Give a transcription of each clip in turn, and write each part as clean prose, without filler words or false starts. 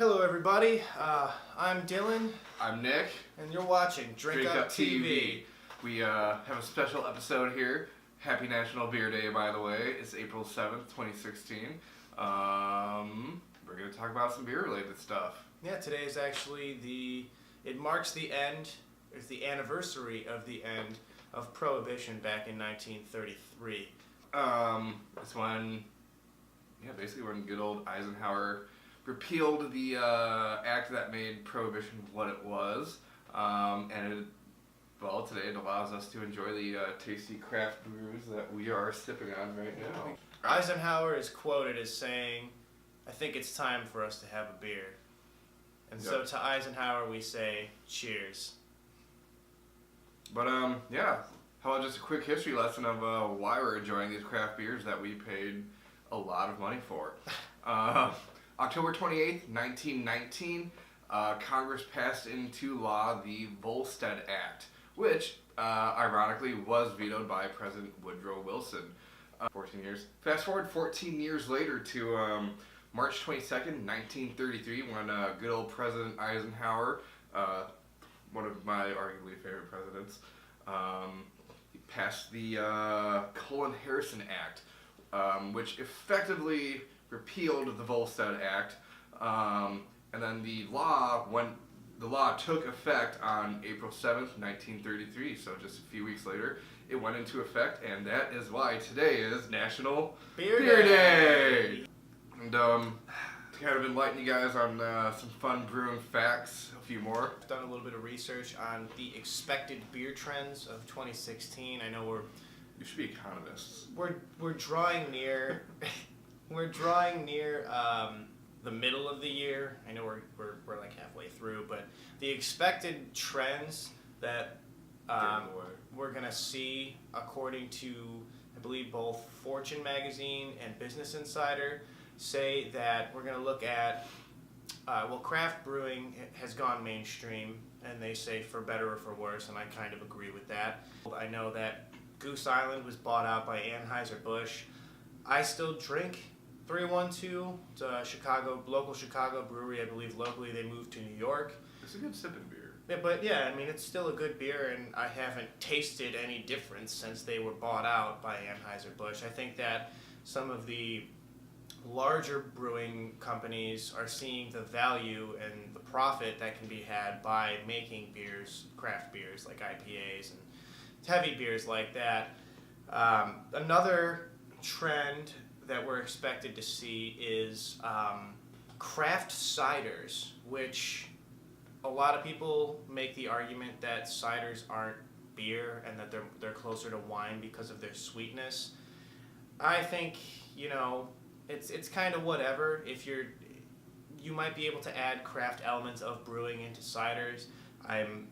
Hello everybody, I'm Dylan, I'm Nick. and you're watching Drink Up TV. We have a special episode here. Happy National Beer Day, by the way. It's April 7th, 2016. We're going to talk about some beer-related stuff. Yeah, today is actually it marks the end, it's the anniversary of the end of Prohibition back in 1933. It's when, basically when good old Eisenhower repealed the act that made Prohibition what it was, and today it allows us to enjoy the tasty craft brews that we are sipping on right now. Eisenhower is quoted as saying, "I think it's time for us to have a beer." And so to Eisenhower we say, cheers. But how about just a quick history lesson of why we're enjoying these craft beers that we paid a lot of money for. October 28th, 1919, Congress passed into law the Volstead Act, which, ironically, was vetoed by President Woodrow Wilson. 14 years. Fast forward 14 years later to March 22nd, 1933, when good old President Eisenhower, one of my arguably favorite presidents, he passed the Cullen-Harrison Act, which effectively repealed the Volstead Act, and then the law took effect on April 7th, 1933, so just a few weeks later, it went into effect, and that is why today is National Beer Day! And to kind of enlighten you guys on some fun brewing facts, a few more. I've done a little bit of research on the expected beer trends of 2016. I know You should be economists. we're drawing near the middle of the year. I know we're like halfway through, but the expected trends that we're gonna see, according to I believe both Fortune magazine and Business Insider, say that we're gonna look at craft brewing has gone mainstream, and they say for better or for worse, and I kind of agree with that. I know that Goose Island was bought out by Anheuser-Busch. I still drink 312. It's a local Chicago brewery. I believe locally they moved to New York. It's a good sipping beer. Yeah, but I mean, it's still a good beer, and I haven't tasted any difference since they were bought out by Anheuser-Busch. I think that some of the larger brewing companies are seeing the value and the profit that can be had by making beers, craft beers like IPAs and heavy beers like that. Another trend that we're expected to see is craft ciders, which a lot of people make the argument that ciders aren't beer and that they're closer to wine because of their sweetness. I think, it's kind of whatever. If you might be able to add craft elements of brewing into ciders. I'm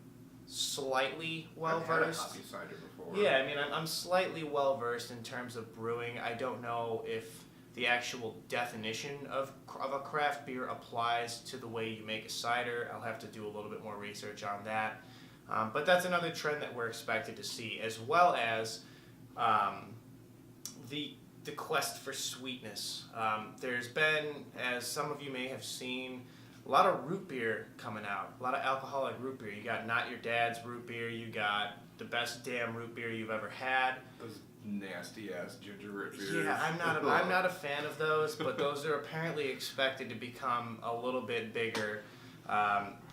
slightly well versed. I've had a hoppy cider before. Yeah, I mean, I'm slightly well versed in terms of brewing. I don't know if the actual definition of a craft beer applies to the way you make a cider. I'll have to do a little bit more research on that. But that's another trend that we're expected to see, as well as the quest for sweetness. There's been, as some of you may have seen, a lot of root beer coming out, a lot of alcoholic root beer. You got Not Your Dad's root beer, you got the best damn root beer you've ever had. Those nasty ass ginger root beers. Yeah, I'm not a fan of those, but those are apparently expected to become a little bit bigger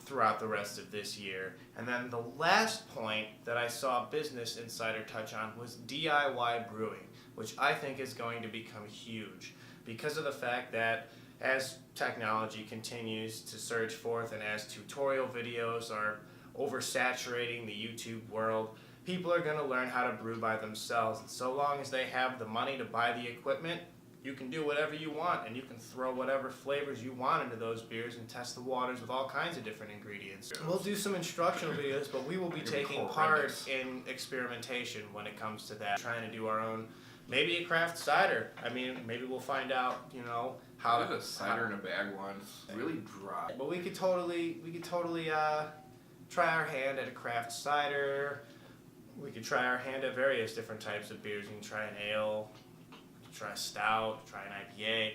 throughout the rest of this year. And then the last point that I saw Business Insider touch on was DIY brewing, which I think is going to become huge because of the fact that as technology continues to surge forth and as tutorial videos are oversaturating the YouTube world, people are going to learn how to brew by themselves. And so long as they have the money to buy the equipment, you can do whatever you want, and you can throw whatever flavors you want into those beers and test the waters with all kinds of different ingredients. We'll do some instructional videos, but we will be taking part in experimentation when it comes to that. Trying to do our own, maybe a craft cider. I mean, maybe we'll find out, how I did a cider in a bag once. Really dry. But we could totally try our hand at a craft cider. We could try our hand at various different types of beers. You can try an ale, try a stout, try an IPA.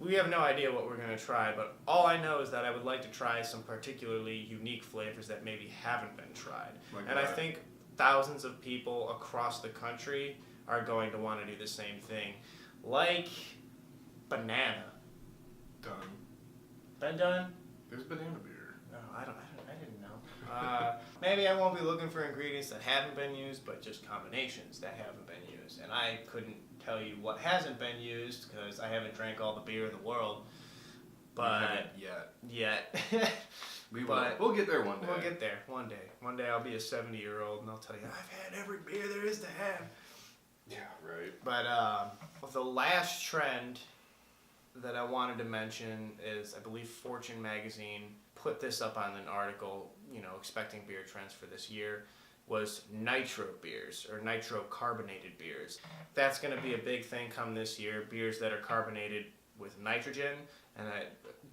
We have no idea what we're going to try, but all I know is that I would like to try some particularly unique flavors that maybe haven't been tried. Like and I what? think thousands of people across the country are going to want to do the same thing. Like banana. Done. Been done? There's banana beer. No, I didn't know. Maybe I won't be looking for ingredients that haven't been used, but just combinations that haven't been used. And I couldn't tell you what hasn't been used because I haven't drank all the beer in the world. We haven't But yet. yet. We will. But We'll get there one day. we'll get there one day. One day I'll be a 70-year-old and I'll tell you I've had every beer there is to have. Yeah, right. But the last trend that I wanted to mention is, I believe Fortune magazine put this up on an article, expecting beer trends for this year, was nitro beers or nitro carbonated beers. That's going to be a big thing come this year, beers that are carbonated with nitrogen. And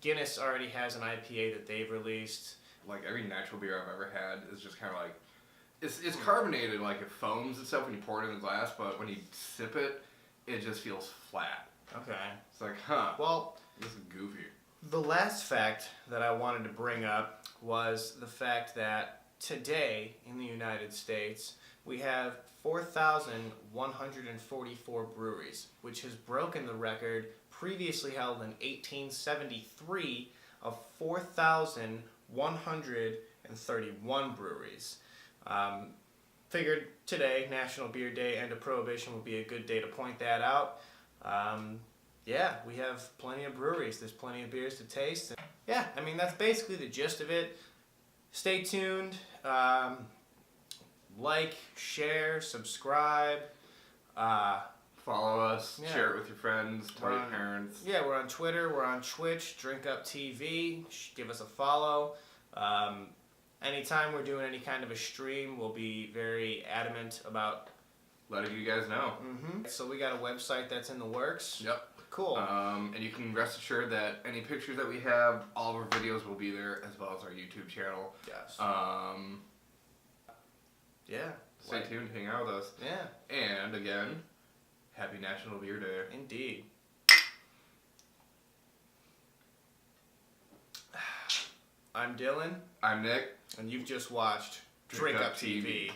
Guinness already has an IPA that they've released. Like every natural beer I've ever had is just kind of like, it's carbonated, like it foams itself when you pour it in the glass, but when you sip it, it just feels flat. Okay. It's like, huh, Well, this is goofy. the last fact that I wanted to bring up was the fact that today in the United States we have 4,144 breweries, which has broken the record previously held in 1873 of 4,131 breweries. Figured today, National Beer Day, end of Prohibition, would be a good day to point that out. Yeah, we have plenty of breweries. There's plenty of beers to taste. Yeah, I mean, that's basically the gist of it. Stay tuned. Like, share, subscribe. Follow us, Yeah. share it with your friends, tell We're your on- parents. Yeah, we're on Twitter. We're on Twitch. Drink Up TV. Give us a follow. Anytime we're doing any kind of a stream, we'll be very adamant about. Letting you guys know. So we got a website that's in the works. Yep. Cool. And you can rest assured that any pictures that we have, all of our videos will be there, as well as our YouTube channel. Yes. Yeah. Stay Like- tuned, hang out with us. Yeah. And again, happy National Beer Day. Indeed. I'm Dylan, I'm Nick. and you've just watched Drink Up TV.